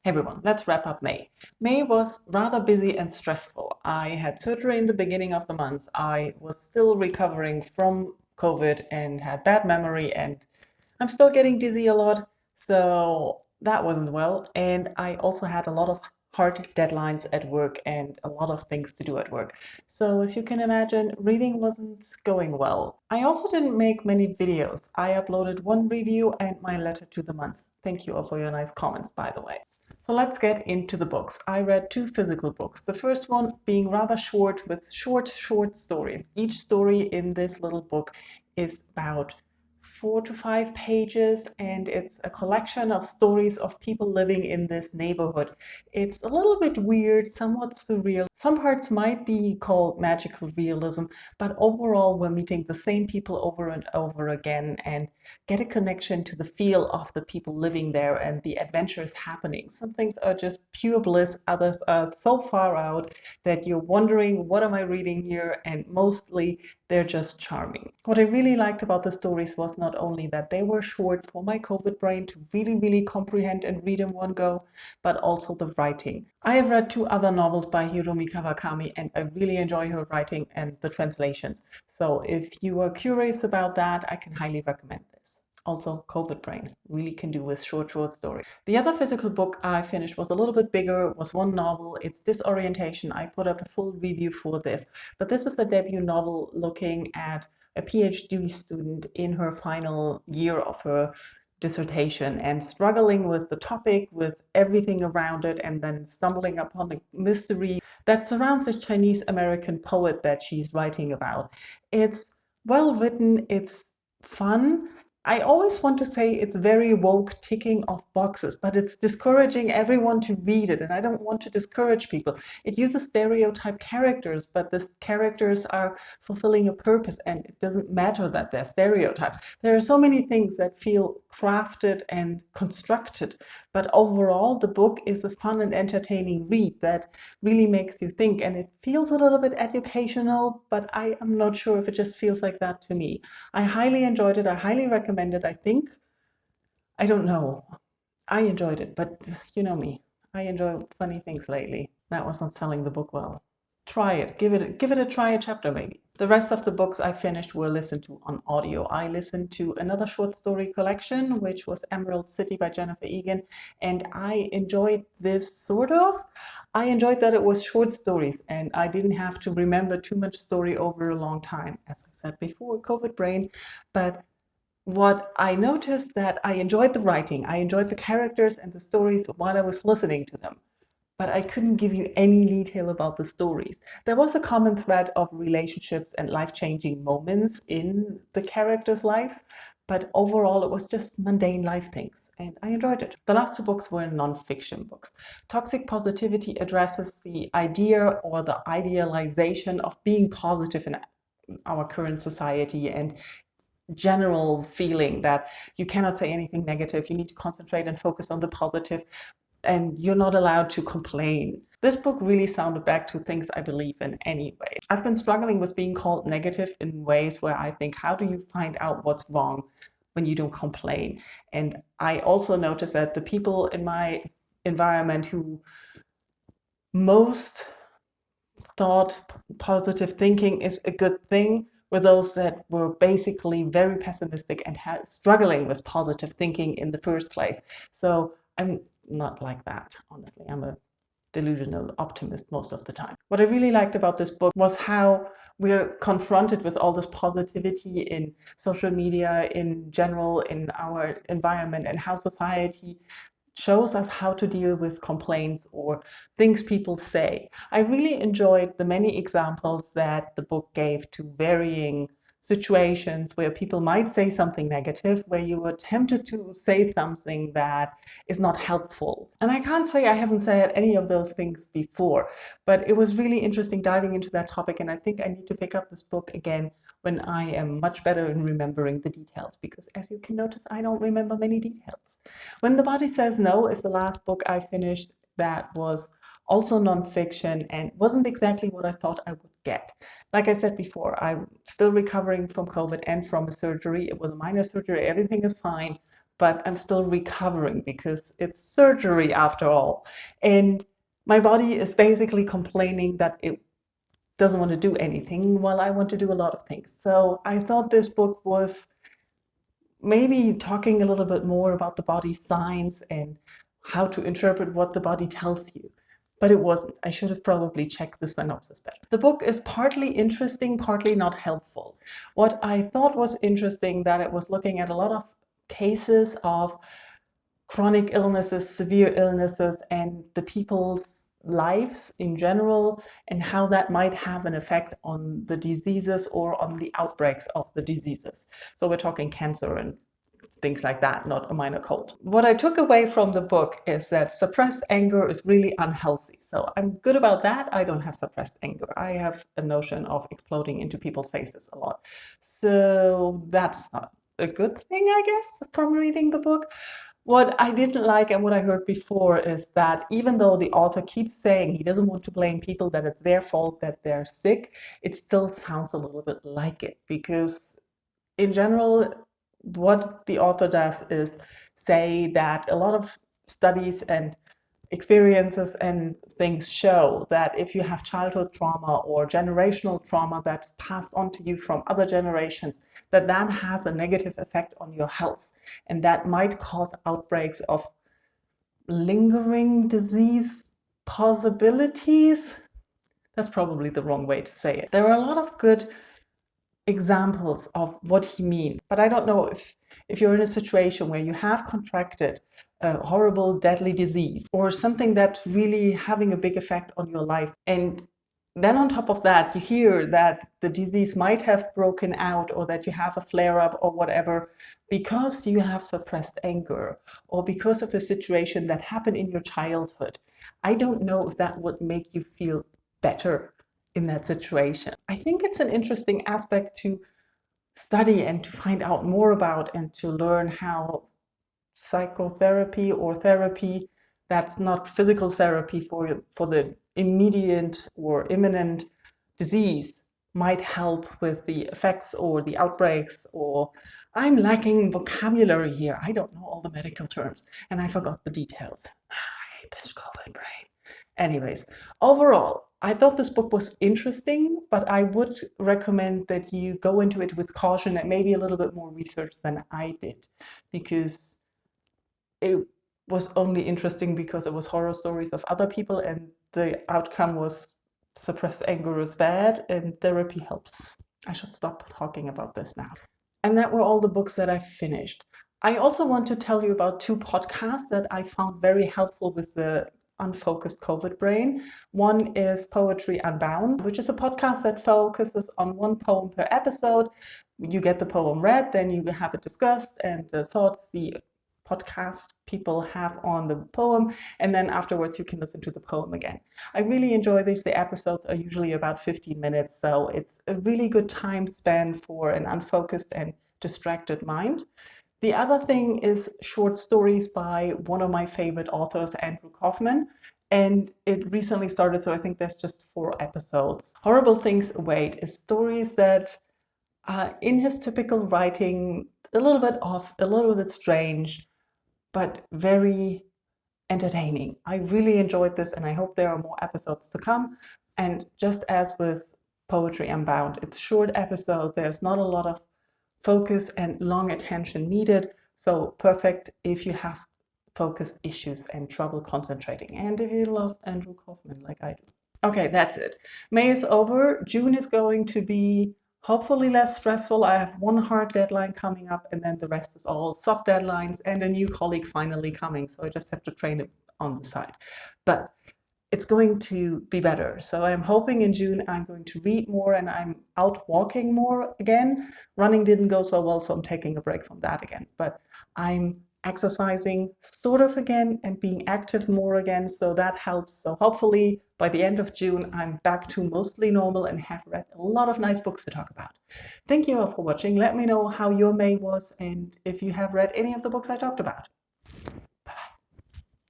Hey everyone, let's wrap up May. May was rather busy and stressful. I had surgery in the beginning of the month. I was still recovering from COVID and had bad memory, and I'm still getting dizzy a lot. So that wasn't well. And I also had a lot of hard deadlines at work and a lot of things to do at work. So as you can imagine, reading wasn't going well. I also didn't make many videos. I uploaded one review and my letter to the month. Thank you all for your nice comments, by the way. So let's get into the books. I read 2 physical books. The first one being rather short with short stories. Each story in this little book is about 4 to 5 pages, and it's a collection of stories of people living in this neighborhood. It's a little bit weird, somewhat surreal. Some parts might be called magical realism, but overall we're meeting the same people over and over again and get a connection to the feel of the people living there and the adventures happening. Some things are just pure bliss, others are so far out that you're wondering, what am I reading here? And mostly they're just charming. What I really liked about the stories was not only that they were short for my COVID brain to really comprehend and read in one go, but also the writing. I have read 2 other novels by Hiromi Kawakami, and I really enjoy her writing and the translations. So if you are curious about that, I can highly recommend this. Also, COVID brain really can do with short stories. The other physical book I finished was a little bit bigger, was one novel. It's Disorientation. I put up a full review for this, but this is a debut novel looking at a PhD student in her final year of her dissertation and struggling with the topic, with everything around it, and then stumbling upon a mystery that surrounds a Chinese American poet that she's writing about. It's well written, it's fun. I always want to say it's very woke ticking of boxes, but it's discouraging everyone to read it, and I don't want to discourage people. It uses stereotype characters, but the characters are fulfilling a purpose, and it doesn't matter that they're stereotyped. There are so many things that feel crafted and constructed, but overall the book is a fun and entertaining read that really makes you think, and it feels a little bit educational, but I am not sure if it just feels like that to me. I highly enjoyed it. I highly recommend it. I think, I don't know. I enjoyed it, but you know me. I enjoy funny things lately. That was not selling the book well. Try it. Give it a try, a chapter maybe. The rest of the books I finished were listened to on audio. I listened to another short story collection, which was Emerald City by Jennifer Egan, and I enjoyed this sort of. I enjoyed that it was short stories and I didn't have to remember too much story over a long time, as I said before, COVID brain. But what I noticed that I enjoyed the writing, I enjoyed the characters and the stories while I was listening to them, but I couldn't give you any detail about the stories. There was a common thread of relationships and life-changing moments in the characters' lives, but overall it was just mundane life things, and I enjoyed it. The last 2 books were non-fiction books. Toxic Positivity addresses the idea or the idealization of being positive in our current society and general feeling that you cannot say anything negative, you need to concentrate and focus on the positive, and you're not allowed to complain. This book really sounded back to things I believe in anyway. I've been struggling with being called negative in ways where I think, how do you find out what's wrong when you don't complain? And I also noticed that the people in my environment who most thought positive thinking is a good thing were those that were basically very pessimistic and struggling with positive thinking in the first place. So I'm not like that, honestly. I'm a delusional optimist most of the time. What I really liked about this book was how we're confronted with all this positivity in social media, in general, in our environment, and how society shows us how to deal with complaints or things people say. I really enjoyed the many examples that the book gave to varying situations where people might say something negative, where you were tempted to say something that is not helpful. And I can't say I haven't said any of those things before, but it was really interesting diving into that topic, and I think I need to pick up this book again when I am much better in remembering the details, because as you can notice, I don't remember many details. When the Body Says No is the last book I finished that was also nonfiction and wasn't exactly what I thought I would get. Like I said before, I'm still recovering from COVID and from a surgery. It was a minor surgery, everything is fine, but I'm still recovering because it's surgery after all. And my body is basically complaining that it doesn't want to do anything while I want to do a lot of things. So I thought this book was maybe talking a little bit more about the body signs and how to interpret what the body tells you. But it wasn't. I should have probably checked the synopsis better. The book is partly interesting, partly not helpful. What I thought was interesting, that it was looking at a lot of cases of chronic illnesses, severe illnesses, and the people's lives in general, and how that might have an effect on the diseases or on the outbreaks of the diseases. So we're talking cancer and things like that, not a minor cold. What I took away from the book is that suppressed anger is really unhealthy. So I'm good about that. I don't have suppressed anger. I have a notion of exploding into people's faces a lot. So that's not a good thing, I guess, from reading the book. What I didn't like and what I heard before is that even though the author keeps saying he doesn't want to blame people, that it's their fault that they're sick, it still sounds a little bit like it, because in general, what the author does is say that a lot of studies and experiences and things show that if you have childhood trauma or generational trauma that's passed on to you from other generations, that that has a negative effect on your health, and that might cause outbreaks of lingering disease possibilities. That's probably the wrong way to say it. There are a lot of good examples of what he means, but I don't know if you're in a situation where you have contracted a horrible, deadly disease or something that's really having a big effect on your life, and then on top of that, you hear that the disease might have broken out or that you have a flare-up or whatever because you have suppressed anger or because of a situation that happened in your childhood. I don't know if that would make you feel better in that situation. I think it's an interesting aspect to study and to find out more about, and to learn how psychotherapy or therapy that's not physical therapy for the immediate or imminent disease might help with the effects or the outbreaks. Or I'm lacking vocabulary here. I don't know all the medical terms and I forgot the details. I hate this COVID brain. Anyways, overall, I thought this book was interesting, but I would recommend that you go into it with caution and maybe a little bit more research than I did, because it was only interesting because it was horror stories of other people and the outcome was suppressed anger is bad and therapy helps. I should stop talking about this now. And that were all the books that I finished. I also want to tell you about 2 podcasts that I found very helpful with the unfocused COVID brain. One is Poetry Unbound, which is a podcast that focuses on 1 poem per episode. You get the poem read, then you have it discussed and the thoughts the podcast people have on the poem, and then afterwards you can listen to the poem again. I really enjoy this. The episodes are usually about 15 minutes, so it's a really good time span for an unfocused and distracted mind. The other thing is short stories by one of my favorite authors, Andrew Kaufman, and it recently started, so I think there's just 4 episodes. Horrible Things Await is stories that are, in his typical writing, a little bit off, a little bit strange, but very entertaining. I really enjoyed this and I hope there are more episodes to come. And just as with Poetry Unbound, it's short episodes, there's not a lot of focus and long attention needed, so perfect if you have focus issues and trouble concentrating, and if you love Andrew Kaufman like I do. Okay, that's it. May is over. June is going to be hopefully less stressful. I have 1 hard deadline coming up, and then the rest is all soft deadlines and a new colleague finally coming, so I just have to train it on the side. But it's going to be better. So I'm hoping in June I'm going to read more and I'm out walking more again. Running didn't go so well, so I'm taking a break from that again. But I'm exercising sort of again and being active more again, so that helps. So hopefully by the end of June I'm back to mostly normal and have read a lot of nice books to talk about. Thank you all for watching. Let me know how your May was and if you have read any of the books I talked about.